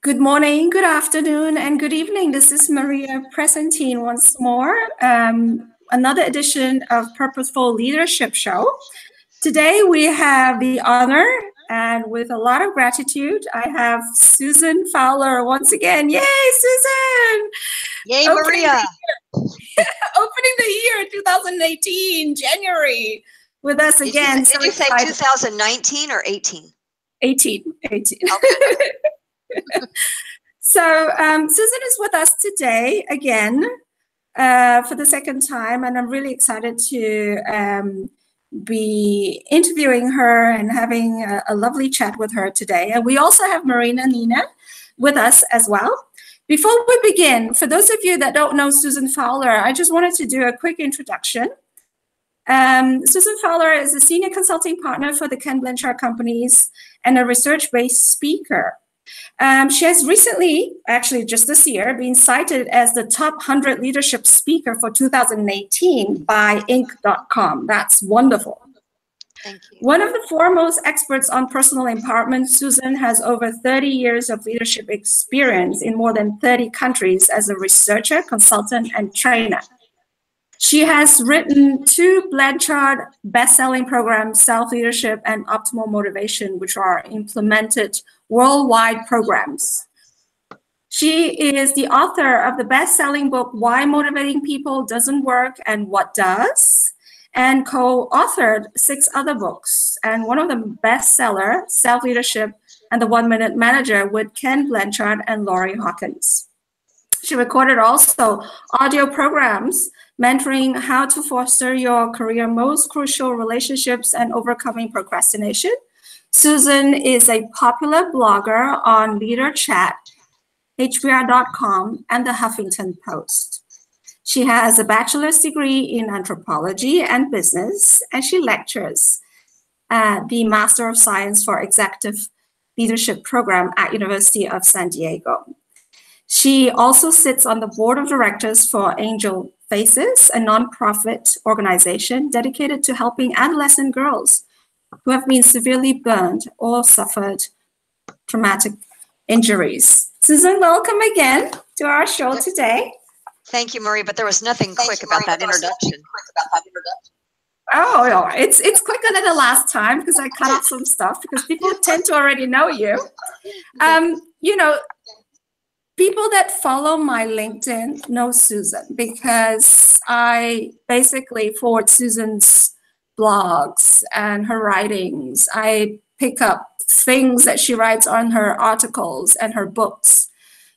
Good morning, good afternoon, and good evening. This is Maria presenting once more, another edition of Purposeful Leadership Show. Today we have the honor, and with a lot of gratitude, I have Susan Fowler once again. Yay, Susan! Yay, Maria! Opening the year 2018, January, with us again. Did you say 2019 or 18? 18. Okay. So Susan is with us today again for the second time, and I'm really excited to be interviewing her and having a lovely chat with her today. And we also have Marina Nina with us as well. Before we begin, for those of you that don't know Susan Fowler, I just wanted to do a quick introduction. Susan Fowler is a senior consulting partner for the Ken Blanchard companies and a research-based speaker. She has recently, actually just this year, been cited as the top 100 leadership speaker for 2018 by Inc.com. That's wonderful. Thank you. One of the foremost experts on personal empowerment, Susan has over 30 years of leadership experience in more than 30 countries as a researcher, consultant, and trainer. She has written 2 Blanchard best-selling programs, Self-Leadership and Optimal Motivation, which are implemented worldwide programs. She is the author of the best-selling book, Why Motivating People Doesn't Work and What Does, and co-authored 6 other books. And one of them, bestseller, Self-Leadership and the 1-Minute Manager with Ken Blanchard and Laurie Hawkins. She recorded also audio programs mentoring how to foster your career most crucial relationships and overcoming procrastination. Susan is a popular blogger on Leader Chat, HBR.com, and the Huffington Post. She has a bachelor's degree in anthropology and business, and she lectures at the Master of Science for Executive Leadership program at University of San Diego. She also sits on the board of directors for Angel Faces, a nonprofit organization dedicated to helping adolescent girls who have been severely burned or suffered traumatic injuries. Susan, welcome again to our show today. Thank you, Maria, but there was nothing quick about that introduction. Oh, it's quicker than the last time because I cut off some stuff because people tend to already know you. You know, people that follow my LinkedIn know Susan because I basically forward Susan's blogs and her writings. I pick up things that she writes on her articles and her books.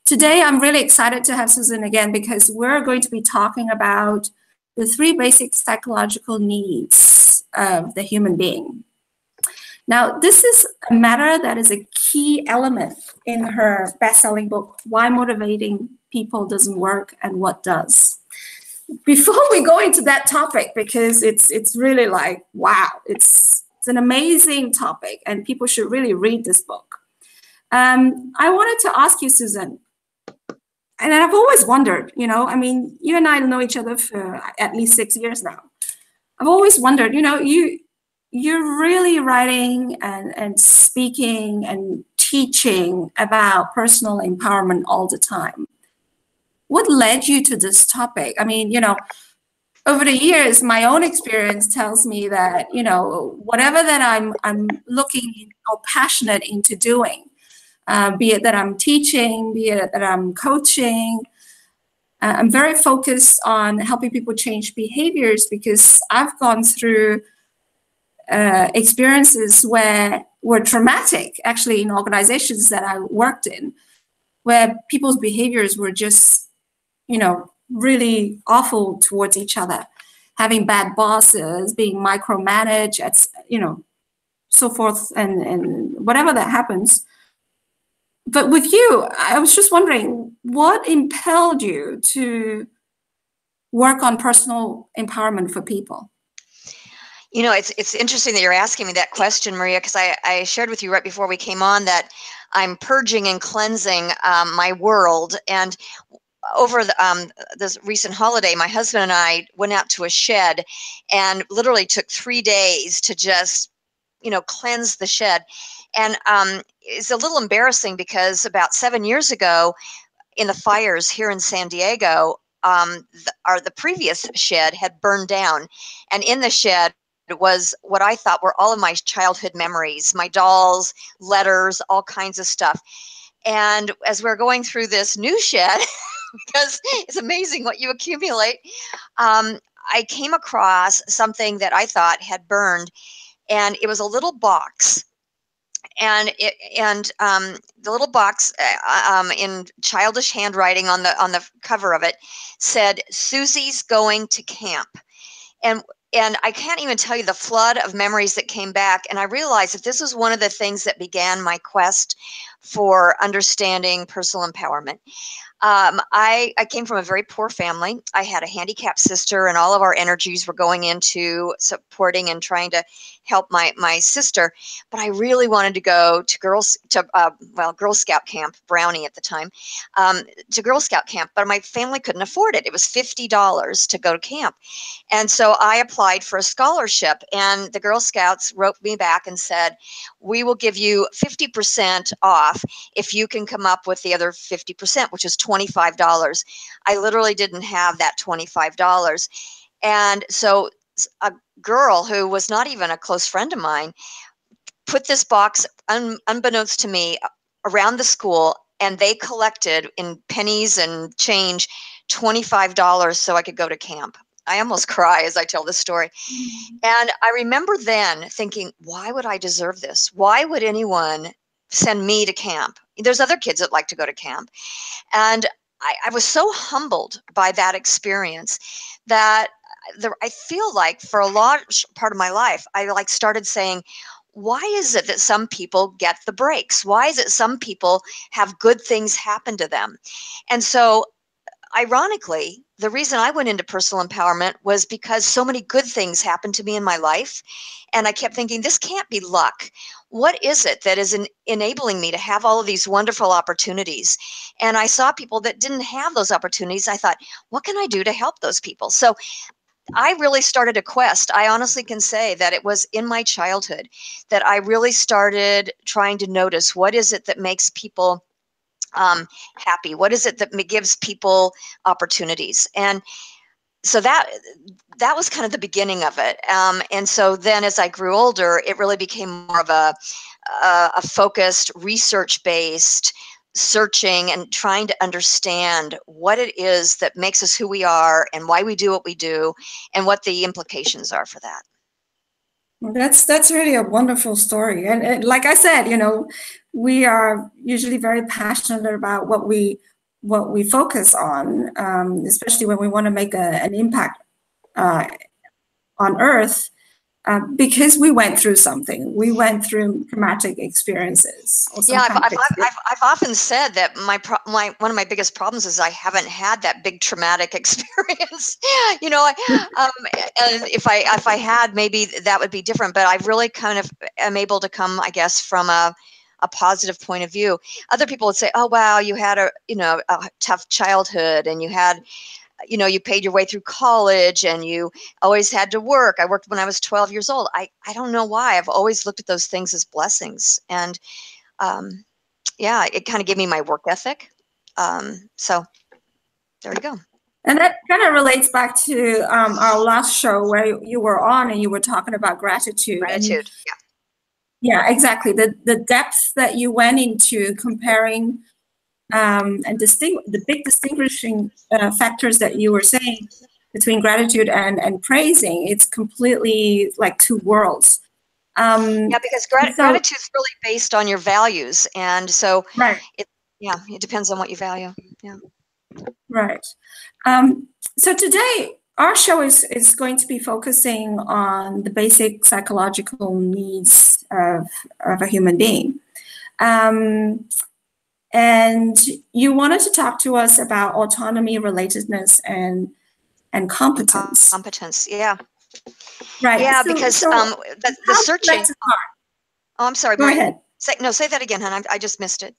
Today, I'm really excited to have Susan again because we're going to be talking about the 3 basic psychological needs of the human being. Now, this is a matter that is a key element in her best-selling book, Why Motivating People Doesn't Work and What Does. Before we go into that topic, because it's really like, wow, it's an amazing topic and people should really read this book. I wanted to ask you, Susan, and I've always wondered, you know, I mean, you and I know each other for at least 6 years now. I've always wondered, you know, you're really writing and speaking and teaching about personal empowerment all the time. What led you to this topic? I mean, you know, over the years, my own experience tells me that, you know, whatever that I'm looking or passionate into doing, be it that I'm teaching, be it that I'm coaching, I'm very focused on helping people change behaviors because I've gone through experiences where were traumatic, actually, in organizations that I worked in, where people's behaviors were just, you know, really awful towards each other, having bad bosses, being micromanaged, you know, so forth, and whatever that happens. But with you, I was just wondering, what impelled you to work on personal empowerment for people? You know, it's interesting that you're asking me that question, Maria, because I shared with you right before we came on that I'm purging and cleansing my world. And over this recent holiday, my husband and I went out to a shed and literally took 3 days to just cleanse the shed. And it's a little embarrassing because about 7 years ago, in the fires here in San Diego, the previous shed had burned down, and in the shed was what I thought were all of my childhood memories, my dolls, letters, all kinds of stuff. And as we're going through this new shed, because it's amazing what you accumulate, I came across something that I thought had burned, and it was a little box. And the little box in childish handwriting on the cover of it said, "Susie's going to camp." And I can't even tell you the flood of memories that came back. And I realized that this was one of the things that began my quest for understanding personal empowerment. I came from a very poor family. I had a handicapped sister, and all of our energies were going into supporting and trying to help my sister. But I really wanted to go to Girl Scout camp, Brownie at the time, to Girl Scout camp. But my family couldn't afford it. It was $50 to go to camp. And so I applied for a scholarship, and the Girl Scouts wrote me back and said, "We will give you 50% off if you can come up with the other 50%, which is $25. I literally didn't have that $25. And so a girl who was not even a close friend of mine put this box, unbeknownst to me, around the school, and they collected in pennies and change $25 so I could go to camp. I almost cry as I tell this story. And I remember then thinking, why would I deserve this? Why would anyone send me to camp? There's other kids that like to go to camp. And I was so humbled by that experience that I feel like for a large part of my life, I started saying, why is it that some people get the breaks? Why is it some people have good things happen to them? And so ironically, the reason I went into personal empowerment was because so many good things happened to me in my life. And I kept thinking, this can't be luck. What is it that is enabling me to have all of these wonderful opportunities? And I saw people that didn't have those opportunities. I thought, what can I do to help those people? So I really started a quest. I honestly can say that it was in my childhood that I really started trying to notice, what is it that makes people happy? What is it that gives people opportunities? And so that was kind of the beginning of it. And so then as I grew older, it really became more of a focused, research-based searching and trying to understand what it is that makes us who we are and why we do what we do and what the implications are for that. That's really a wonderful story. And like I said, we are usually very passionate about what we focus on, especially when we want to make an impact on Earth, because we went through something. We went through traumatic experiences. Yeah, I've often said that one of my biggest problems is I haven't had that big traumatic experience. And if I had, maybe that would be different. But I really kind of am able to come, I guess, from a positive point of view. Other people would say, "Oh, wow, you had a tough childhood, and you had." You paid your way through college and you always had to work. I worked when I was 12 years old. I don't know why. I've always looked at those things as blessings. And yeah, it kind of gave me my work ethic. So there you go. And that kind of relates back to our last show where you were on and you were talking about gratitude. Gratitude, yeah. Yeah, exactly. The depth that you went into comparing and the big distinguishing factors that you were saying between gratitude and praising, it's completely like two worlds. Yeah, because gratitude is really based on your values, and so right. It depends on what you value. Yeah. Right. So today our show is going to be focusing on the basic psychological needs of a human being. And you wanted to talk to us about autonomy, relatedness, and competence. Competence, yeah. Right. Yeah, because the searching. Oh, I'm sorry. Go ahead. Say that again, hon. I just missed it.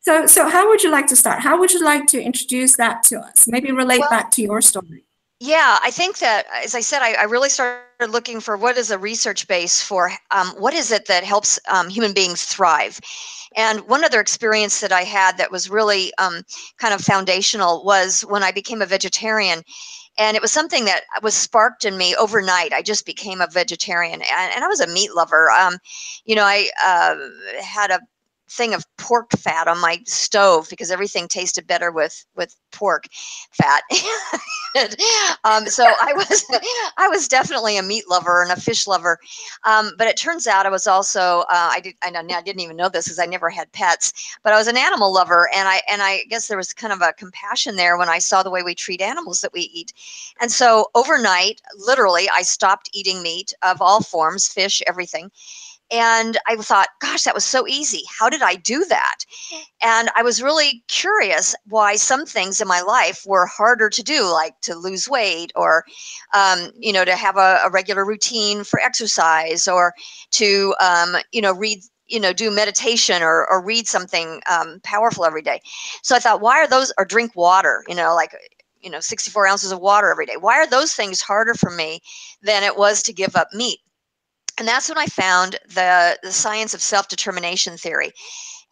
So how would you like to start? How would you like to introduce that to us? Maybe relate back to your story. Yeah, I think that, as I said, I really started looking for what is a research base for what is it that helps human beings thrive. And one other experience that I had that was really kind of foundational was when I became a vegetarian. And it was something that was sparked in me overnight. I just became a vegetarian, and I was a meat lover. I had a thing of pork fat on my stove because everything tasted better with pork fat. And, so I was definitely a meat lover and a fish lover. But it turns out I was also I didn't even know this because I never had pets, but I was an animal lover, and I guess there was kind of a compassion there when I saw the way we treat animals that we eat. And so overnight, literally, I stopped eating meat of all forms, fish, everything. And I thought, gosh, that was so easy. How did I do that? And I was really curious why some things in my life were harder to do, like to lose weight, or, to have a regular routine for exercise, or to, read, do meditation, or read something powerful every day. So I thought, why are those, or drink water, 64 ounces of water every day. Why are those things harder for me than it was to give up meat? And that's when I found the science of self-determination theory.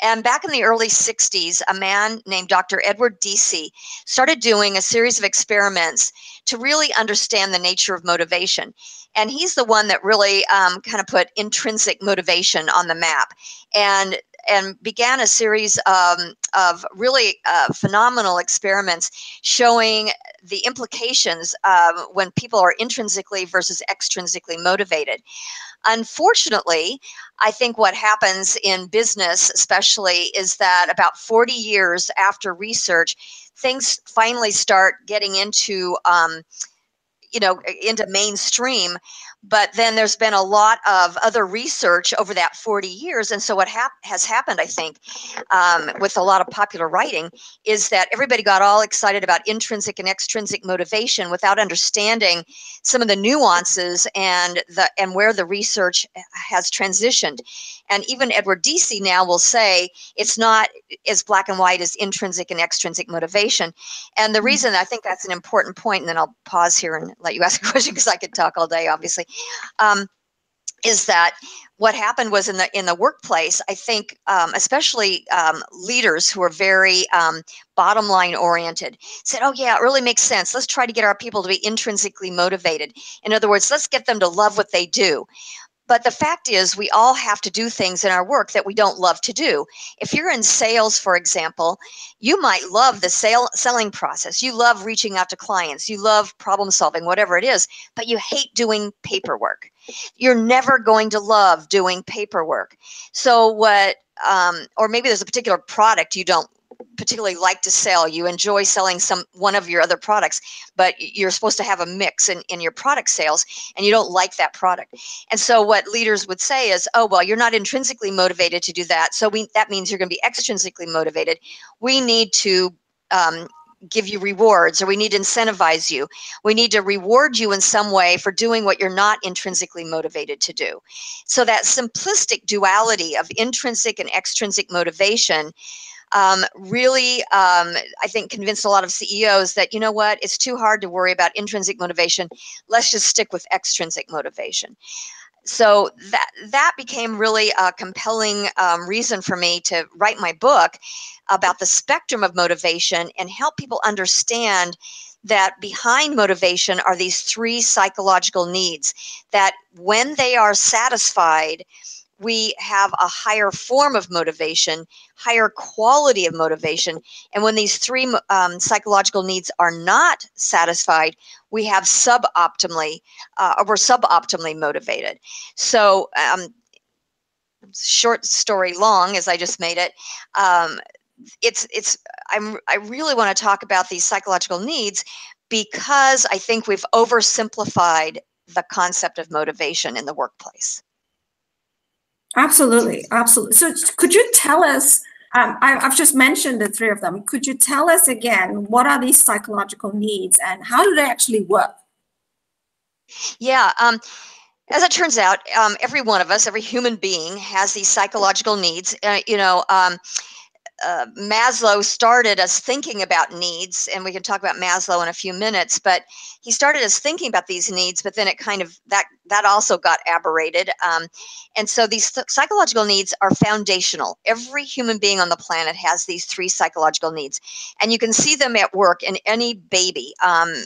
And back in the early 60s, a man named Dr. Edward Deci started doing a series of experiments to really understand the nature of motivation. And he's the one that really kind of put intrinsic motivation on the map, and began a series of really phenomenal experiments showing the implications when people are intrinsically versus extrinsically motivated. Unfortunately, I think what happens in business, especially, is that about 40 years after research, things finally start getting into mainstream. But then there's been a lot of other research over that 40 years. And so what has happened, I think, with a lot of popular writing, is that everybody got all excited about intrinsic and extrinsic motivation without understanding some of the nuances and where the research has transitioned. And even Edward Deci now will say it's not as black and white as intrinsic and extrinsic motivation. And the reason I think that's an important point, and then I'll pause here and let you ask a question because I could talk all day, obviously, is that what happened was in the workplace, I think, especially leaders who are very bottom line oriented, said, oh yeah, it really makes sense. Let's try to get our people to be intrinsically motivated. In other words, let's get them to love what they do. But the fact is, we all have to do things in our work that we don't love to do. If you're in sales, for example, you might love the selling process. You love reaching out to clients. You love problem solving, whatever it is, but you hate doing paperwork. You're never going to love doing paperwork. So or maybe there's a particular product you don't particularly like to sell. You enjoy selling one of your other products, but you're supposed to have a mix in your product sales, and you don't like that product. And so what leaders would say is, oh, well, you're not intrinsically motivated to do that, so that means you're going to be extrinsically motivated. We need to give you rewards, or we need to incentivize you. We need to reward you in some way for doing what you're not intrinsically motivated to do. So that simplistic duality of intrinsic and extrinsic motivation really, I think, convinced a lot of CEOs that, you know what, it's too hard to worry about intrinsic motivation. Let's just stick with extrinsic motivation. So that became really a compelling reason for me to write my book about the spectrum of motivation and help people understand that behind motivation are these three psychological needs that when they are satisfied, we have a higher form of motivation, higher quality of motivation. And when these three psychological needs are not satisfied, we have we're suboptimally motivated. So short story long, as I just made it, I really want to talk about these psychological needs because I think we've oversimplified the concept of motivation in the workplace. Absolutely, absolutely. So could you tell us, I've just mentioned the three of them. Could you tell us again, what are these psychological needs and how do they actually work? Yeah. As it turns out, every one of us, every human being has these psychological needs. Maslow started us thinking about needs, and we can talk about Maslow in a few minutes, but he started us thinking about these needs, but then it kind of, that also got aberrated. And so these psychological needs are foundational. Every human being on the planet has these 3 psychological needs, and you can see them at work in any baby.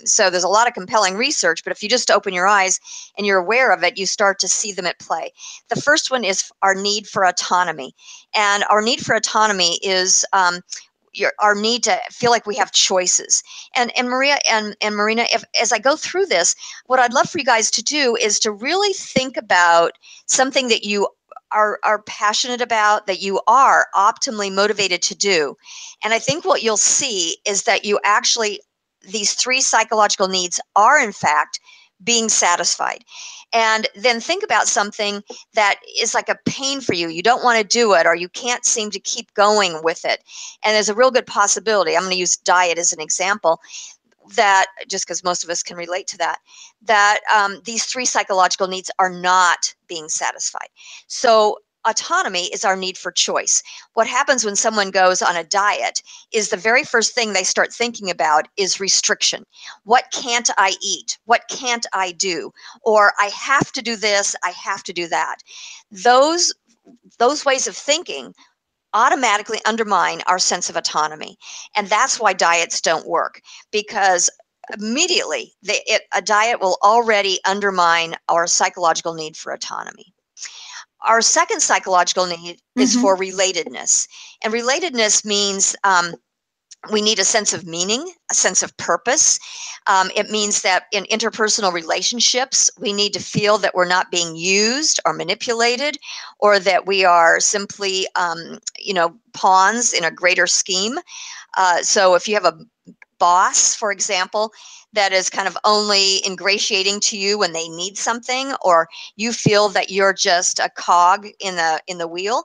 So there's a lot of compelling research, but if you just open your eyes and you're aware of it, you start to see them at play. The first one is our need for autonomy. And our need for autonomy is our need to feel like we have choices. And Maria and Marina, as I go through this, what I'd love for you guys to do is to really think about something that you are passionate about, that you are optimally motivated to do. And I think what you'll see is that you actually, these 3 psychological needs are in fact being satisfied. And then think about something that is like a pain for you. You don't want to do it, or you can't seem to keep going with it. And there's a real good possibility. I'm going to use diet as an example, that just because most of us can relate to that, these 3 psychological needs are not being satisfied. So autonomy is our need for choice. What happens when someone goes on a diet is the very first thing they start thinking about is restriction. What can't I eat? What can't I do? Or I have to do this, I have to do that. Those ways of thinking automatically undermine our sense of autonomy. And that's why diets don't work, because immediately a diet will already undermine our psychological need for autonomy. Our second psychological need is for relatedness. And relatedness means we need a sense of meaning, a sense of purpose. It means that in interpersonal relationships, we need to feel that we're not being used or manipulated, or that we are simply, pawns in a greater scheme. So if you have a boss, for example, that is kind of only ingratiating to you when they need something, or you feel that you're just a cog in the wheel,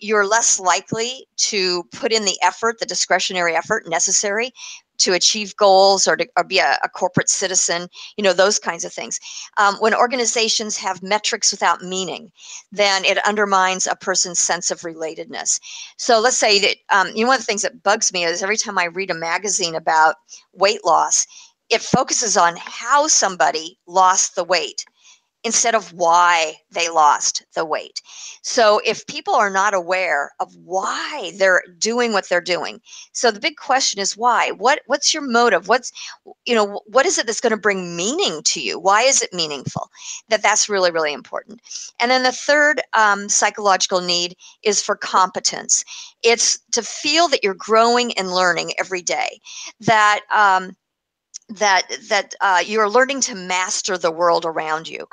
you're less likely to put in the effort, the discretionary effort necessary to achieve goals, or be a corporate citizen, those kinds of things. When organizations have metrics without meaning, then it undermines a person's sense of relatedness. So let's say that, one of the things that bugs me is every time I read a magazine about weight loss, it focuses on how somebody lost the weight instead of why they lost the weight. So if people are not aware of why they're doing what they're doing, so the big question is why? What's your motive? What is it that's going to bring meaning to you? Why is it meaningful? That's really, really important. And then the third psychological need is for competence. It's to feel that you're growing and learning every day, that you're learning to master the world around you.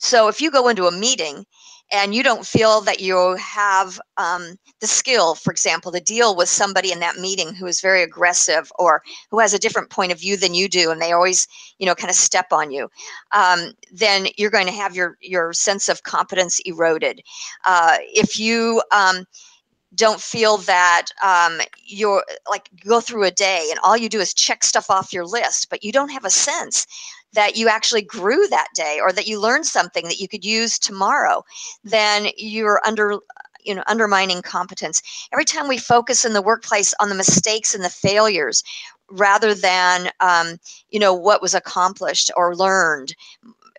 So if you go into a meeting and you don't feel that you have the skill, for example, to deal with somebody in that meeting who is very aggressive or who has a different point of view than you do, and they always, kind of step on you, then you're going to have your sense of competence eroded. If you don't feel that you're like, go through a day and all you do is check stuff off your list, but you don't have a sense that you actually grew that day, or that you learned something that you could use tomorrow, then you're undermining competence. Every time we focus in the workplace on the mistakes and the failures rather than what was accomplished or learned,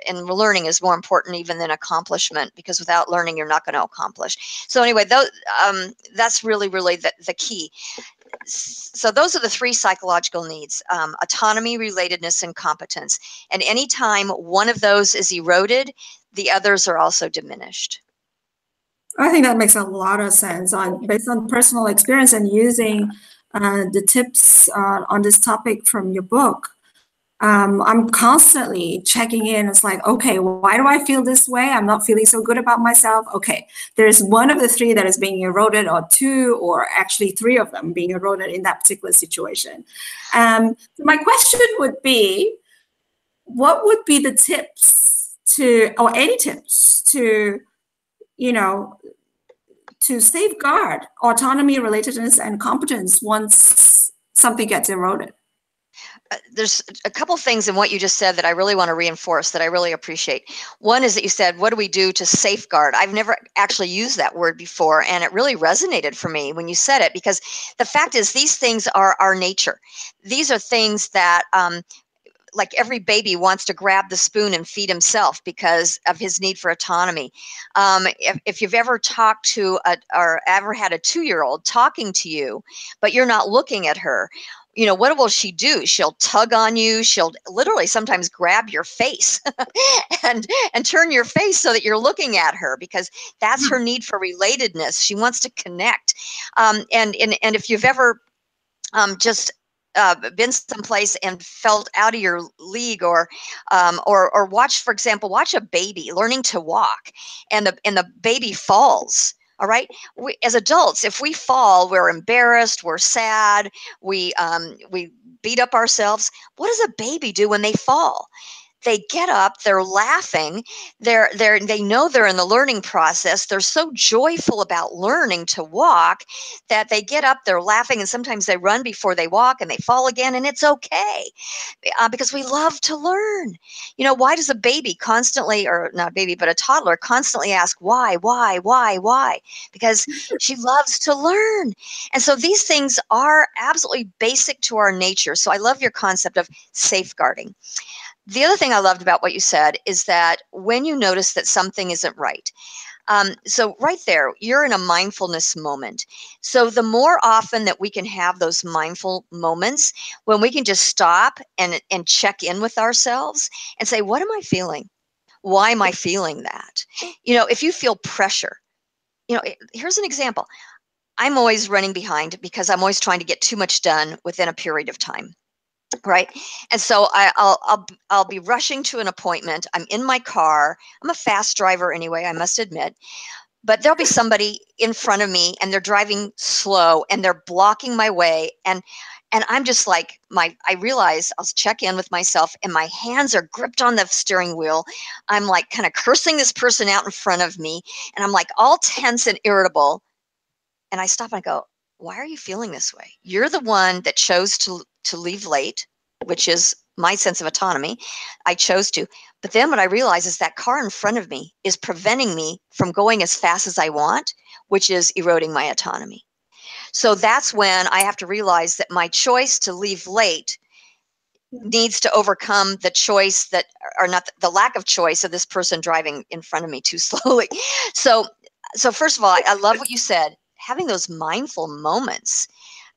and learning is more important even than accomplishment, because without learning, you're not going to accomplish. So anyway, that's really, really the key. So those are the 3 psychological needs: autonomy, relatedness, and competence. And anytime one of those is eroded, the others are also diminished. I think that makes a lot of sense. Based on personal experience and using the tips on this topic from your book, I'm constantly checking in. It's like, okay, why do I feel this way? I'm not feeling so good about myself. Okay, there's one of the 3 that is being eroded, or 2, or actually 3 of them being eroded in that particular situation. So my question would be, what would be the tips or any tips to safeguard autonomy, relatedness, and competence once something gets eroded? there's a couple things in what you just said that I really want to reinforce, that I really appreciate. One is that you said, what do we do to safeguard? I've never actually used that word before, and it really resonated for me when you said it, because the fact is these things are our nature. These are things that like every baby wants to grab the spoon and feed himself because of his need for autonomy. If you've ever talked to or ever had a 2-year-old talking to you, but you're not looking at her, you know, what will she do? She'll tug on you. She'll literally sometimes grab your face and turn your face so that you're looking at her, because that's her need for relatedness. She wants to connect. And if you've ever just been someplace and felt out of your league, or watch, for example, watch a baby learning to walk, and the baby falls. All right, as adults, if we fall, we're embarrassed, we're sad, we beat up ourselves. What does a baby do when they fall? They get up, they're laughing, they know they're in the learning process. They're so joyful about learning to walk that they get up, they're laughing, and sometimes they run before they walk and they fall again, and it's okay, because we love to learn. You know, why does a baby constantly, or not a baby, but a toddler constantly ask why? Because she loves to learn. And so these things are absolutely basic to our nature. So I love your concept of safeguarding. The other thing I loved about what you said is that when you notice that something isn't right, so right there, you're in a mindfulness moment. So the more often that we can have those mindful moments, when we can just stop and check in with ourselves and say, what am I feeling? Why am I feeling that? You know, if you feel pressure, you know, here's an example. I'm always running behind because I'm always trying to get too much done within a period of time. Right. And so I'll be rushing to an appointment. I'm in my car. I'm a fast driver anyway, I must admit. But there'll be somebody in front of me and they're driving slow and they're blocking my way. And I'm just like, I realize I'll check in with myself and my hands are gripped on the steering wheel. I'm like kind of cursing this person out in front of me. And I'm like all tense and irritable. And I stop and I go, why are you feeling this way? You're the one that chose to leave late, which is my sense of autonomy. I chose to. But then what I realize is that car in front of me is preventing me from going as fast as I want, which is eroding my autonomy. So that's when I have to realize that my choice to leave late needs to overcome the choice that, or not the lack of choice of this person driving in front of me too slowly. So first of all, I love what you said, having those mindful moments.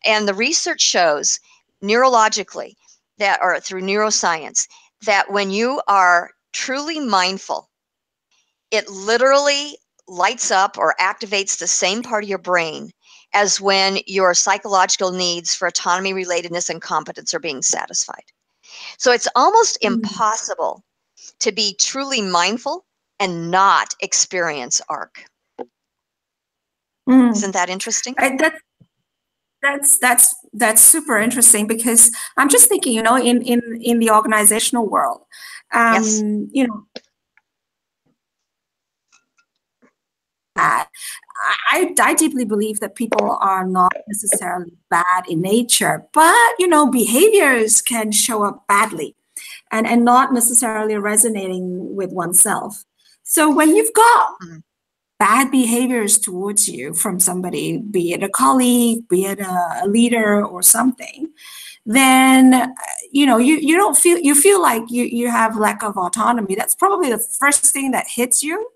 And the research shows neurologically that, or through neuroscience, that when you are truly mindful, it literally lights up or activates the same part of your brain as when your psychological needs for autonomy, relatedness, and competence are being satisfied. So it's almost impossible to be truly mindful and not experience R.O.K. Mm. Isn't that interesting? That's super interesting, because I'm just thinking, you know, in the organizational world, Yes. you know, I deeply believe that people are not necessarily bad in nature, but, you know, behaviors can show up badly and not necessarily resonating with oneself. So when you've got bad behaviors towards you from somebody, be it a colleague, be it a leader or something, then, you know, you don't feel, you feel like you have lack of autonomy. That's probably the first thing that hits you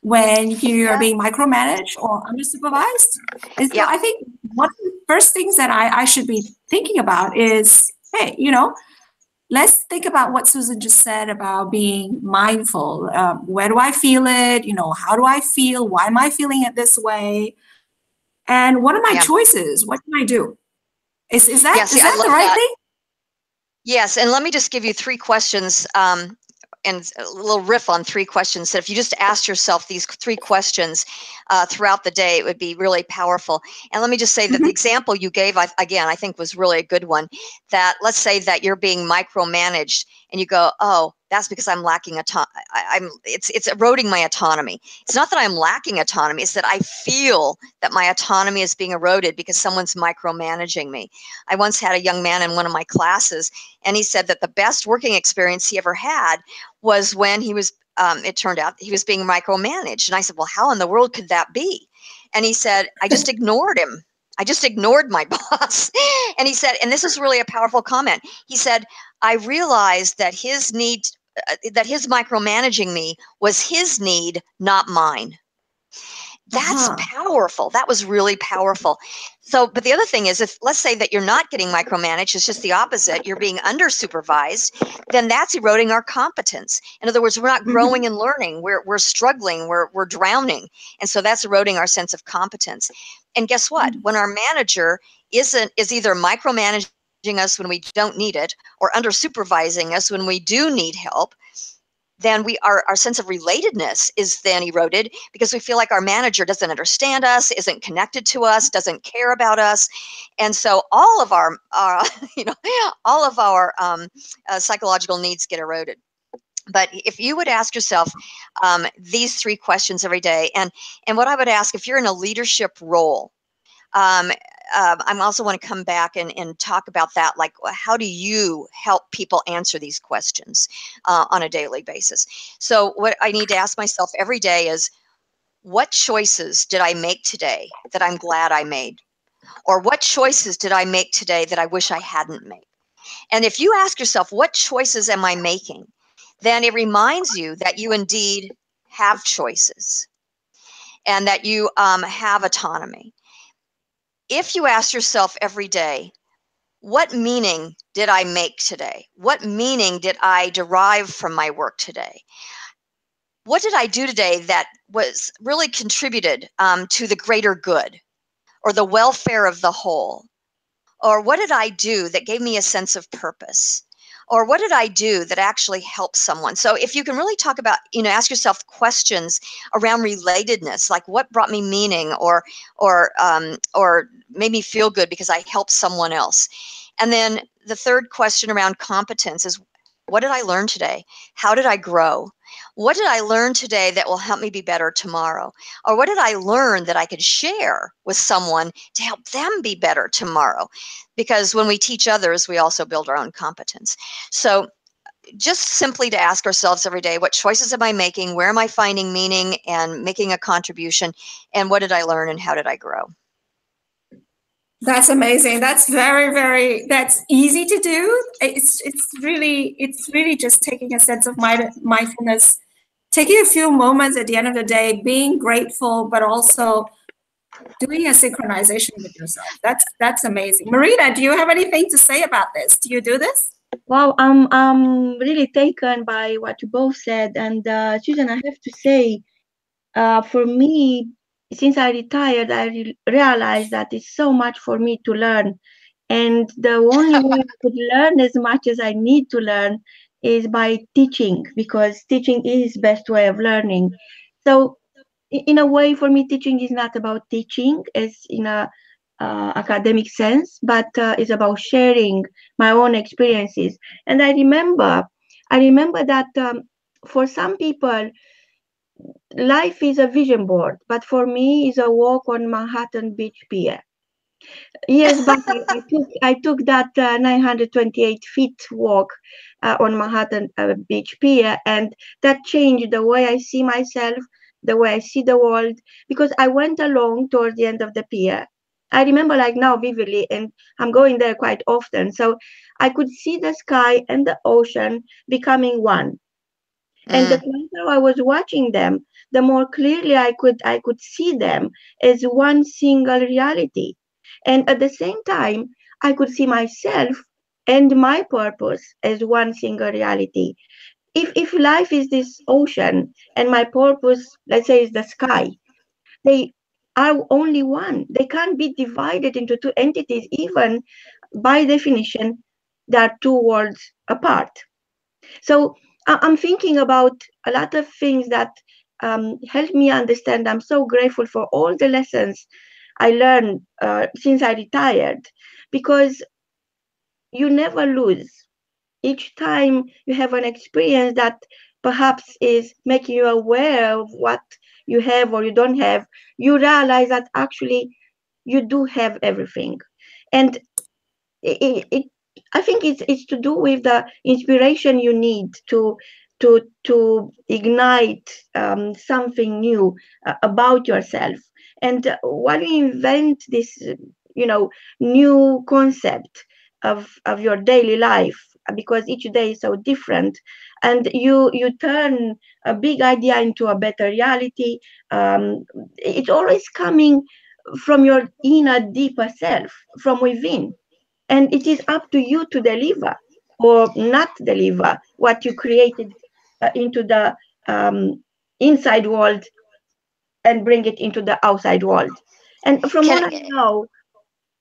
when you're being micromanaged or undersupervised. And so I think one of the first things that I should be thinking about is, hey, you know, let's think about what Susan just said about being mindful. Where do I feel it? You know, how do I feel? Why am I feeling it this way? And what are my choices? What can I do? Is that the right thing? Yes, and let me just give you 3 questions, and a little riff on 3 questions that if you just ask yourself these 3 questions throughout the day, it would be really powerful. And let me just say that the example you gave, again, I think was really a good one. That let's say that you're being micromanaged and you go, oh, that's because I'm lacking it's eroding my autonomy. It's not that I'm lacking autonomy, it's that I feel that my autonomy is being eroded because someone's micromanaging me. I once had a young man in one of my classes, and he said that the best working experience he ever had was when he was, it turned out he was being micromanaged. And I said, well, how in the world could that be? And he said, I just ignored him. I just ignored my boss. And he said, and this is really a powerful comment. He said, I realized that his need, that his micromanaging me was his need, not mine. That's powerful. That was really powerful. So, but the other thing is, if let's say that you're not getting micromanaged, it's just the opposite, you're being under supervised, then that's eroding our competence. In other words, we're not growing and learning. We're struggling. We're drowning. And so that's eroding our sense of competence. And guess what? When our manager is either micromanaging us when we don't need it, or under supervising us when we do need help, then our sense of relatedness is then eroded because we feel like our manager doesn't understand us, isn't connected to us, doesn't care about us. And so all of our all of our psychological needs get eroded. But if you would ask yourself these 3 questions every day, and what I would ask, if you're in a leadership role, I also want to come back and talk about that. Like, how do you help people answer these questions on a daily basis? So what I need to ask myself every day is, what choices did I make today that I'm glad I made? Or what choices did I make today that I wish I hadn't made? And if you ask yourself, what choices am I making? Then it reminds you that you indeed have choices and that you have autonomy. If you ask yourself every day, what meaning did I make today? What meaning did I derive from my work today? What did I do today that was really contributed to the greater good or the welfare of the whole? Or what did I do that gave me a sense of purpose? Or what did I do that actually helped someone? So if you can really talk about, ask yourself questions around relatedness, like what brought me meaning or made me feel good because I helped someone else. And then the third question around competence is, what did I learn today? How did I grow? What did I learn today that will help me be better tomorrow? Or what did I learn that I could share with someone to help them be better tomorrow? Because when we teach others, we also build our own competence. So just simply to ask ourselves every day, what choices am I making? Where am I finding meaning and making a contribution? And what did I learn and how did I grow? That's amazing. That's that's easy to do. It's really just taking a sense of mindfulness, taking a few moments at the end of the day, being grateful, but also doing a synchronization with yourself. That's amazing. Marina, do you have anything to say about this? Do you do this? Wow, I'm really taken by what you both said. And Susan, I have to say, for me, since I retired, I realized that it's so much for me to learn. And the only way I could learn as much as I need to learn is by teaching, because teaching is best way of learning. So in a way, for me, teaching is not about teaching as in a academic sense, but it's about sharing my own experiences. And I remember that for some people, life is a vision board, but for me, it's a walk on Manhattan Beach Pier. Years back, I took that 928 feet walk on Manhattan Beach Pier, and that changed the way I see myself, the way I see the world, because I went along towards the end of the pier. I remember like now vividly, and I'm going there quite often. So I could see the sky and the ocean becoming one. And the closer I was watching them, the more clearly I could see them as one single reality. And at the same time, I could see myself and my purpose as one single reality. If life is this ocean and my purpose, let's say, is the sky, they are only one. They can't be divided into two entities, even by definition, they are two worlds apart. So I'm thinking about a lot of things that help me understand. I'm so grateful for all the lessons I learned since I retired, because you never lose. each time you have an experience that perhaps is making you aware of what you have or you don't have, you realize that actually you do have everything. And it I think it's to do with the inspiration you need to ignite something new about yourself. And while you invent this, new concept of your daily life, because each day is so different, and you turn a big idea into a better reality, it's always coming from your inner deeper self, from within. And it is up to you to deliver or not deliver what you created into the um, inside world and bring it into the outside world. And from Can what I know,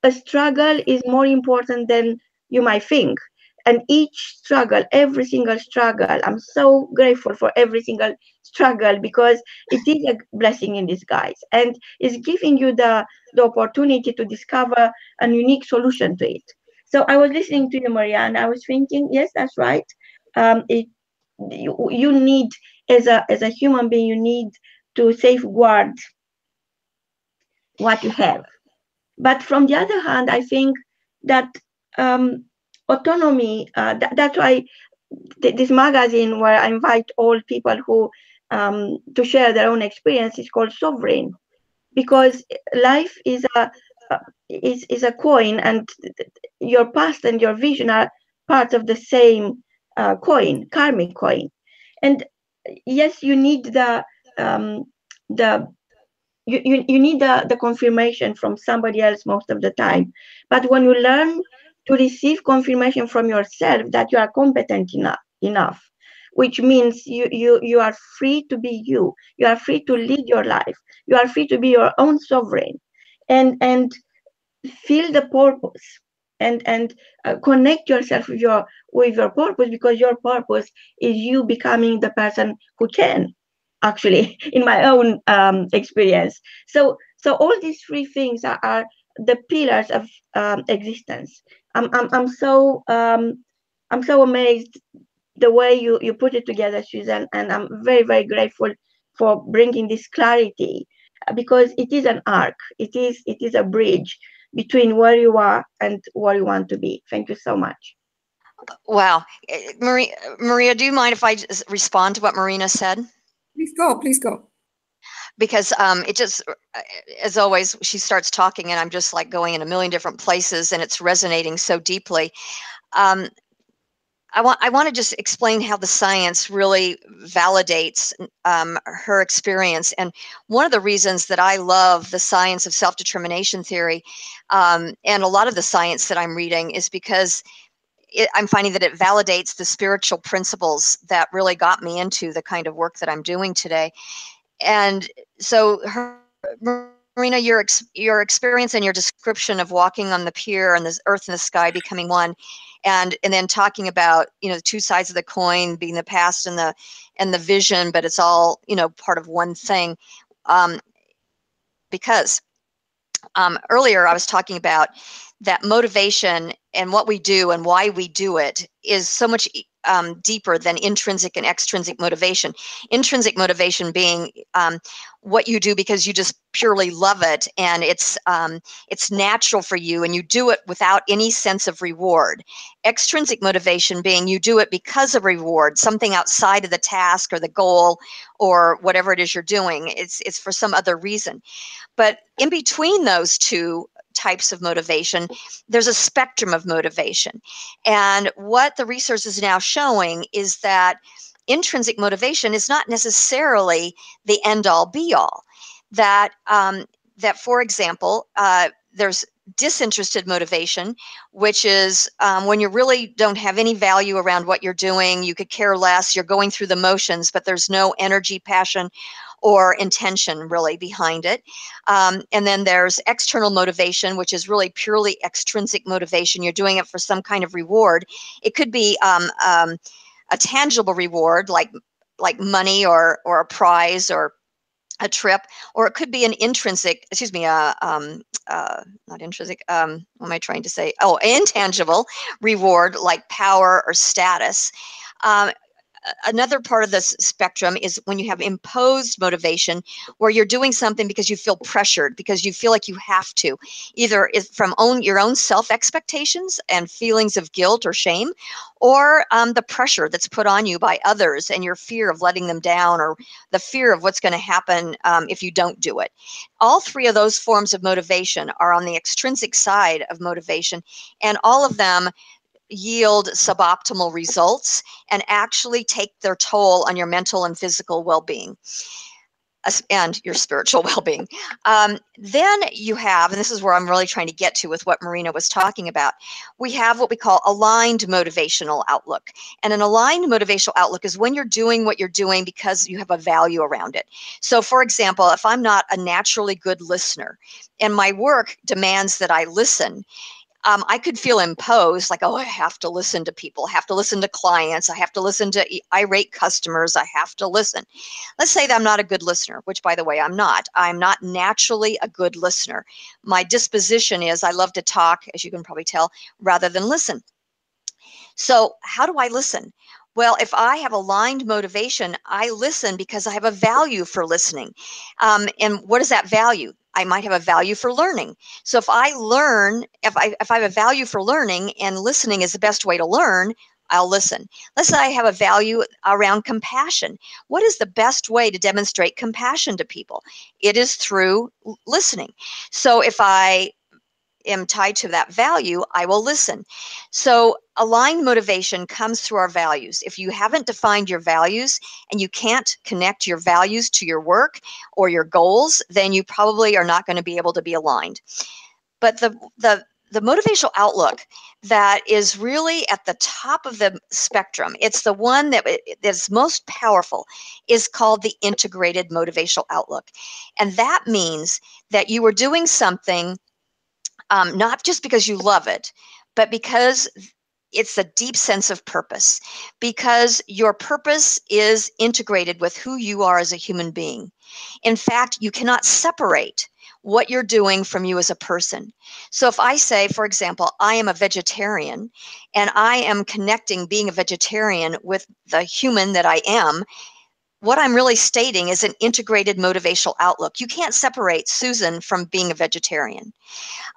a struggle is more important than you might think. And each struggle, every single struggle, I'm so grateful for every single struggle, because it is a blessing in disguise and is giving you the opportunity to discover a unique solution to it. So I was listening to you, Maria, and I was thinking, yes, that's right. It you need, as a human being, you need to safeguard what you have. But from the other hand, I think that autonomy, that's why this magazine, where I invite all people who to share their own experience, is called Sovereign, because life is a coin, and your past and your vision are part of the same coin, karmic coin. And yes, you need um, the you need the confirmation from somebody else most of the time. But when you learn to receive confirmation from yourself that you are competent enough, which means you are free to be you. You are free to lead your life. You are free to be your own sovereign, and feel the purpose, and connect yourself with your purpose, because your purpose is you becoming the person who can, actually, in my own experience. So all these three things are the pillars of existence. I'm so amazed the way you put it together, Susan, and I'm very, very grateful for bringing this clarity, because it is an arc. It is a bridge between where you are and where you want to be. Thank you so much. Wow. Maria, do you mind if I just respond to what Marina said? Please go, please go. Because it just, as always, she starts talking and I'm just like going in a million different places and it's resonating so deeply. I want to just explain how the science really validates her experience. And one of the reasons that I love the science of self-determination theory and a lot of the science that I'm reading is because I'm finding that it validates the spiritual principles that really got me into the kind of work that I'm doing today. And so Marina, your experience and your description of walking on the pier and the earth and the sky becoming one, and then talking about, the two sides of the coin being the past and the vision, but it's all, part of one thing. Because earlier I was talking about that motivation and what we do and why we do it is so much deeper than intrinsic and extrinsic motivation. Intrinsic motivation being what you do because you just purely love it and it's natural for you and you do it without any sense of reward. Extrinsic motivation being you do it because of reward, something outside of the task or the goal or whatever it is you're doing. It's for some other reason. But in between those two types of motivation, there's a spectrum of motivation. And what the research is now showing is that intrinsic motivation is not necessarily the end-all be-all. That, for example, there's disinterested motivation, which is when you really don't have any value around what you're doing, you could care less, you're going through the motions, but there's no energy, passion, or intention really behind it. And then there's external motivation, which is really purely extrinsic motivation. You're doing it for some kind of reward. It could be a tangible reward like money or a prize or a trip, or it could be an intrinsic, excuse me, not intrinsic, what am I trying to say? Oh, intangible reward like power or status. Another part of this spectrum is when you have imposed motivation, where you're doing something because you feel pressured, because you feel like you have to, either from your own self-expectations and feelings of guilt or shame, or the pressure that's put on you by others and your fear of letting them down, or the fear of what's going to happen if you don't do it. All three of those forms of motivation are on the extrinsic side of motivation, and all of them yield suboptimal results and actually take their toll on your mental and physical well-being and your spiritual well-being. Then you have, and this is where I'm really trying to get to with what Marina was talking about, we have what we call aligned motivational outlook. And an aligned motivational outlook is when you're doing what you're doing because you have a value around it. So for example, if I'm not a naturally good listener and my work demands that I listen, I could feel imposed, like, oh, I have to listen to people, I have to listen to clients, I have to listen to irate customers, I have to listen. Let's say that I'm not a good listener, which, by the way, I'm not. I'm not naturally a good listener. My disposition is I love to talk, as you can probably tell, rather than listen. So how do I listen? Well, if I have aligned motivation, I listen because I have a value for listening. And what is that value? I might have a value for learning. So if I learn, if I have a value for learning and listening is the best way to learn, I'll listen. Let's say I have a value around compassion. What is the best way to demonstrate compassion to people? It is through listening. So if I am tied to that value, I will listen. So aligned motivation comes through our values. If you haven't defined your values and you can't connect your values to your work or your goals, then you probably are not going to be able to be aligned. But the motivational outlook that is really at the top of the spectrum, it's the one that is most powerful, is called the integrated motivational outlook. And that means that you are doing something not just because you love it, but because it's a deep sense of purpose, because your purpose is integrated with who you are as a human being. In fact, you cannot separate what you're doing from you as a person. So if I say, for example, I am a vegetarian and I am connecting being a vegetarian with the human that I am, what I'm really stating is an integrated motivational outlook. You can't separate Susan from being a vegetarian.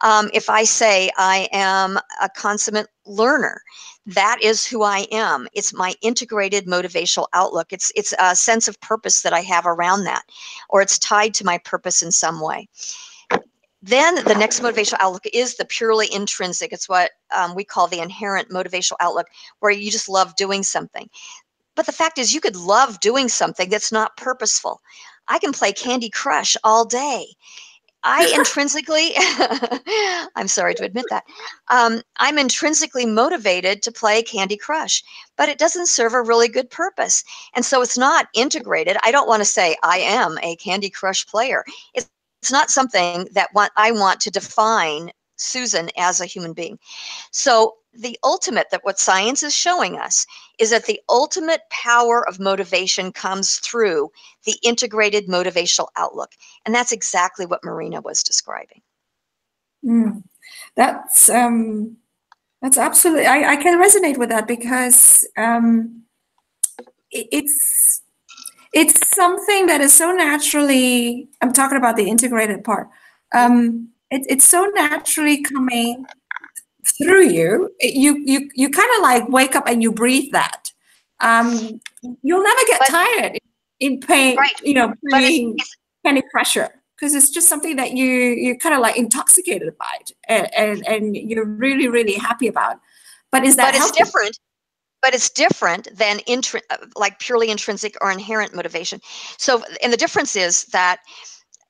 If I say I am a consummate learner, that is who I am. It's my integrated motivational outlook. It's a sense of purpose that I have around that, or it's tied to my purpose in some way. Then the next motivational outlook is the purely intrinsic. It's what we call the inherent motivational outlook, where you just love doing something. But the fact is, you could love doing something that's not purposeful. I can play Candy Crush all day. I intrinsically, I'm sorry to admit that, I'm intrinsically motivated to play Candy Crush, but it doesn't serve a really good purpose. And so it's not integrated. I don't want to say I am a Candy Crush player. It's not something that I want to define Susan as a human being. So the ultimate, that what science is showing us, is that the ultimate power of motivation comes through the integrated motivational outlook. And that's exactly what Marina was describing. That's absolutely, I can resonate with that, because it's something that is so naturally, I'm talking about the integrated part. It's so naturally coming through you. You kind of like wake up and you breathe that. You'll never get tired in paying, right. playing Candy Crusher, because it's just something that you're kind of like intoxicated by it, and you're really, really happy about. But is that it's different? But it's different than like purely intrinsic or inherent motivation. So, and the difference is that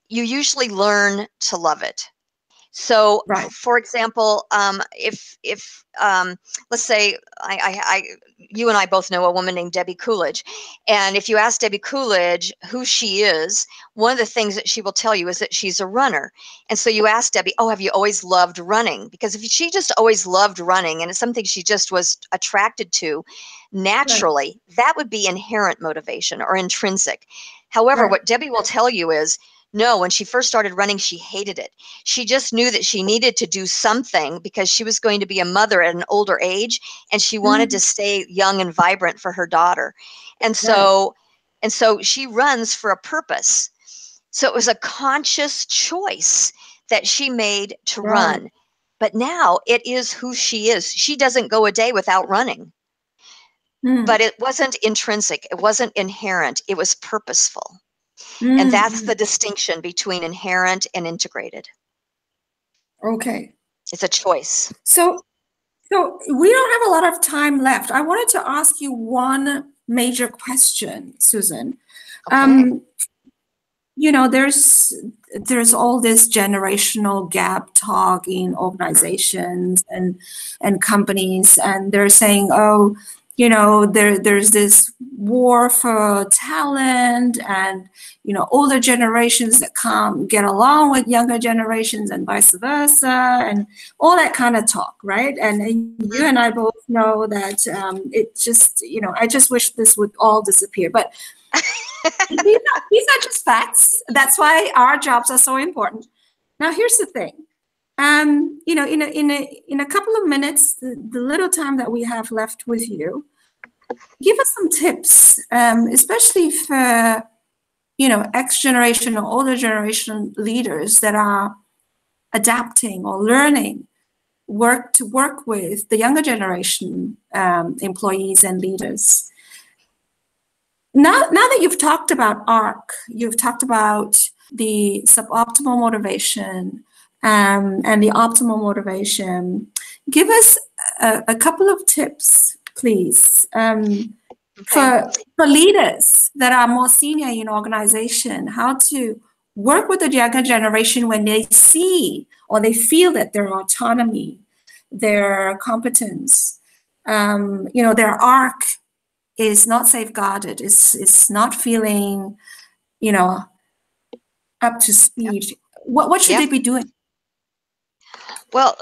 you usually learn to love it. So, right. For example, if let's say you and I both know a woman named Debbie Coolidge, and if you ask Debbie Coolidge who she is, one of the things that she will tell you is that she's a runner. And so you ask Debbie, oh, have you always loved running? Because if she just always loved running and it's something she just was attracted to naturally, that would be inherent motivation or intrinsic. However, Right. what Debbie will tell you is, no, when she first started running, she hated it. She just knew that she needed to do something because she was going to be a mother at an older age, and she wanted to stay young and vibrant for her daughter. And so, she runs for a purpose. So it was a conscious choice that she made to Right. run. But now it is who she is. She doesn't go a day without running. But it wasn't intrinsic. It wasn't inherent. It was purposeful. And that's the distinction between inherent and integrated. Okay. It's a choice. So we don't have a lot of time left. I wanted to ask you one major question, Susan. Okay. You know, there's all this generational gap talk in organizations and companies, and they're saying, oh, you know, there's this war for talent, and you know, older generations that can't get along with younger generations, and vice versa, and all that kind of talk, right? And you and I both know that it just, you know, I just wish this would all disappear, but these are just facts. That's why our jobs are so important. Now, here's the thing. You know, in a couple of minutes, the little time that we have left with you, give us some tips, especially for, you know, X generation or older generation leaders that are adapting or learning to work with the younger generation employees and leaders. Now that you've talked about ARC, you've talked about the suboptimal motivation and the optimal motivation. Give us a couple of tips, please, for leaders that are more senior in organization, how to work with the younger generation when they see or they feel that their autonomy, their competence, you know, their ARC is not safeguarded, is not feeling, you know, up to speed. What should they be doing? Well,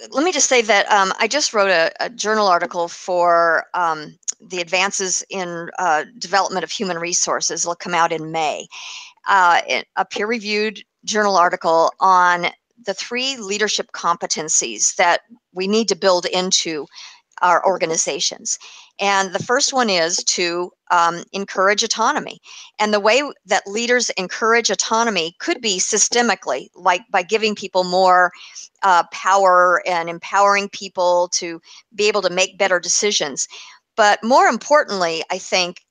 let me just say that I just wrote a journal article for the advances in development of human resources. It'll come out in May. A peer-reviewed journal article on the 3 leadership competencies that we need to build into our organizations. And the first one is to encourage autonomy. And the way that leaders encourage autonomy could be systemically, like by giving people more power and empowering people to be able to make better decisions. But more importantly, I think,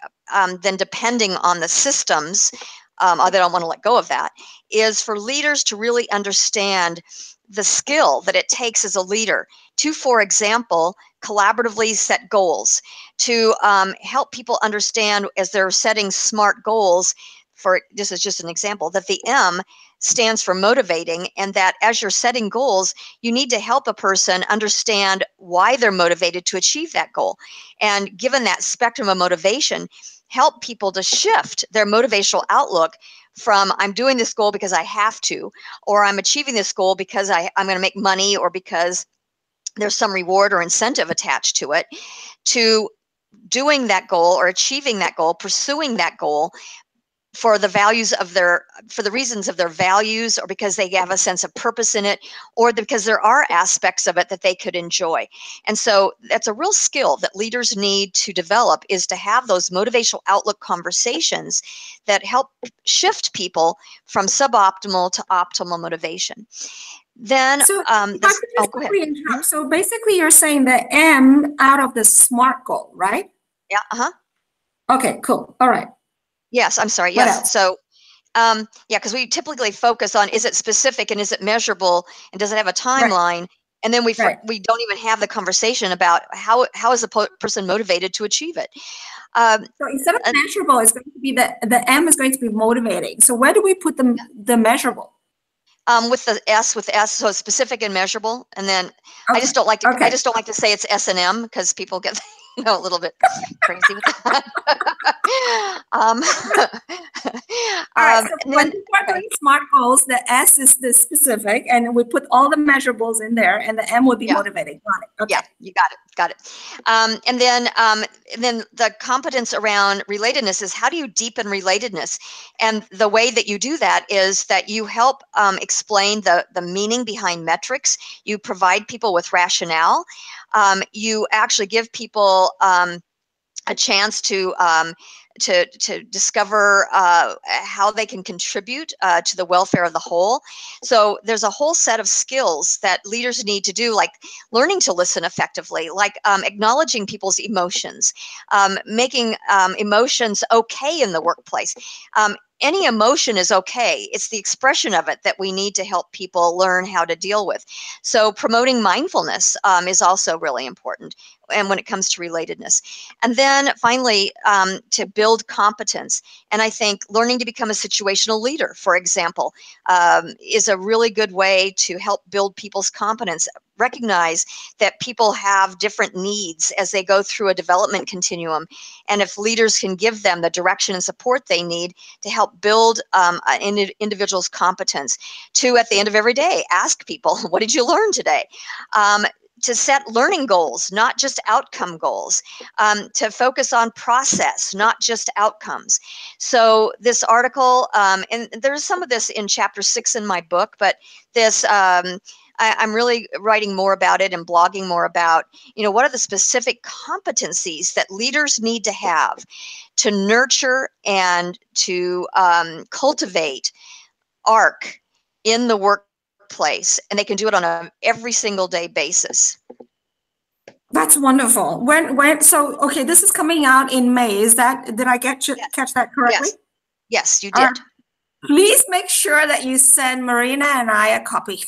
than depending on the systems, I don't want to let go of that, is for leaders to really understand the skill that it takes as a leader to, for example, collaboratively set goals, to help people understand as they're setting SMART goals. For this is just an example, that the M stands for motivating, and that as you're setting goals, you need to help a person understand why they're motivated to achieve that goal. And given that spectrum of motivation, help people to shift their motivational outlook from I'm doing this goal because I have to, or I'm achieving this goal because I'm going to make money, or because there's some reward or incentive attached to it, to doing that goal or achieving that goal, pursuing that goal for the values of for the reasons of their values, or because they have a sense of purpose in it, or because there are aspects of it that they could enjoy. And so that's a real skill that leaders need to develop, is to have those motivational outlook conversations that help shift people from suboptimal to optimal motivation. Then, so if I could just go ahead. Interrupt. So basically you're saying the M out of the SMART goal, right? Yeah. Okay, cool. All right. Yes, I'm sorry. What Yes. else? So, yeah, because we typically focus on, is it specific and is it measurable and does it have a timeline? Right. And then we don't even have the conversation about how is a person motivated to achieve it. So instead of measurable, it's going to be the M is going to be motivating. So where do we put the measurable? With the S, so it's specific and measurable. And then I just don't like to I just don't like to say it's S and M, because people get a little bit crazy with that. um, All right, so and when then, people are doing SMART goals, the S is the specific, and we put all the measurables in there, and the M would be yeah. motivating. Got it. Okay. Yeah, you got it. Got it. And then the competence around relatedness is how do you deepen relatedness? And the way that you do that is that you help explain the meaning behind metrics. You provide people with rationale. You actually give people a chance to discover how they can contribute to the welfare of the whole. So there's a whole set of skills that leaders need to do, like learning to listen effectively, like acknowledging people's emotions, making emotions okay in the workplace. Any emotion is okay. It's the expression of it that we need to help people learn how to deal with. So promoting mindfulness is also really important, and when it comes to relatedness. And then finally, to build competence. And I think learning to become a situational leader, for example, is a really good way to help build people's competence. Recognize that people have different needs as they go through a development continuum. And if leaders can give them the direction and support they need to help build an individual's competence. To, at the end of every day, ask people, what did you learn today? To set learning goals, not just outcome goals, to focus on process, not just outcomes. So this article, and there's some of this in chapter 6 in my book, but this, I'm really writing more about it and blogging more about, what are the specific competencies that leaders need to have to nurture and to cultivate W.O.R.K. in the workplace, and they can do it on a every single day basis. That's wonderful. So okay, this is coming out in May. Did I catch that correctly? Yes, you did. Please make sure that you send Marina and I a copy.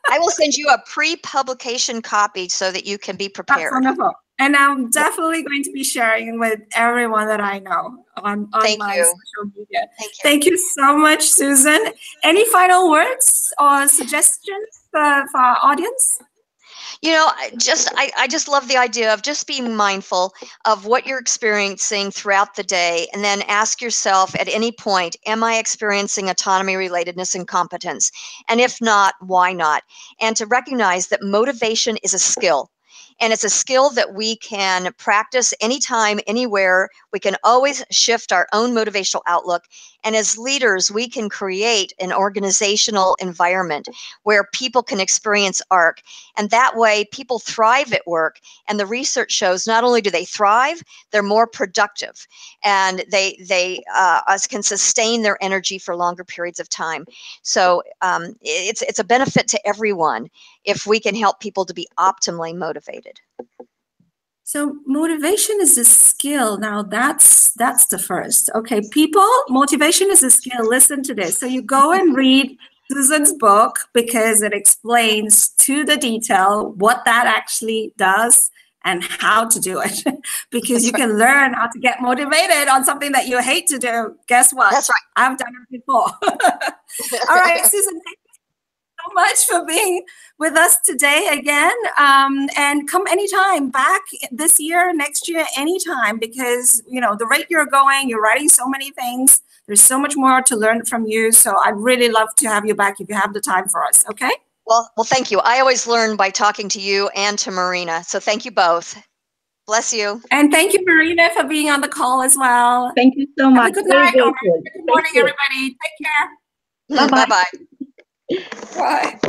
I will send you a pre-publication copy so that you can be prepared. That's wonderful. And I'm definitely going to be sharing with everyone that I know on my social media. Thank you so much, Susan. Any final words or suggestions for our audience? I just love the idea of just being mindful of what you're experiencing throughout the day, and then ask yourself at any point, am I experiencing autonomy, relatedness, and competence? And if not, why not? And to recognize that motivation is a skill. And it's a skill that we can practice anytime, anywhere. We can always shift our own motivational outlook. And as leaders, we can create an organizational environment where people can experience W.O.R.K. And that way, people thrive at work. And the research shows not only do they thrive, they're more productive. And they can sustain their energy for longer periods of time. So it's a benefit to everyone if we can help people to be optimally motivated. So motivation is a skill. Now that's the first. Okay, people, motivation is a skill. Listen to this. So you go and read Susan's book because it explains to the detail what that actually does and how to do it. Because you can learn how to get motivated on something that you hate to do. Guess what? That's right. I've done it before. All right, Susan, thank you so much for being with us today again, and come anytime back this year, next year, anytime, because the rate you're going, you're writing so many things, there's so much more to learn from you. So I'd really love to have you back if you have the time for us. Okay. Well, thank you. I always learn by talking to you and to Marina, so thank you both. Bless you. And thank you, Marina, for being on the call as well. Thank you so much. Good night or good morning, everybody. Take care. Bye-bye. Bye.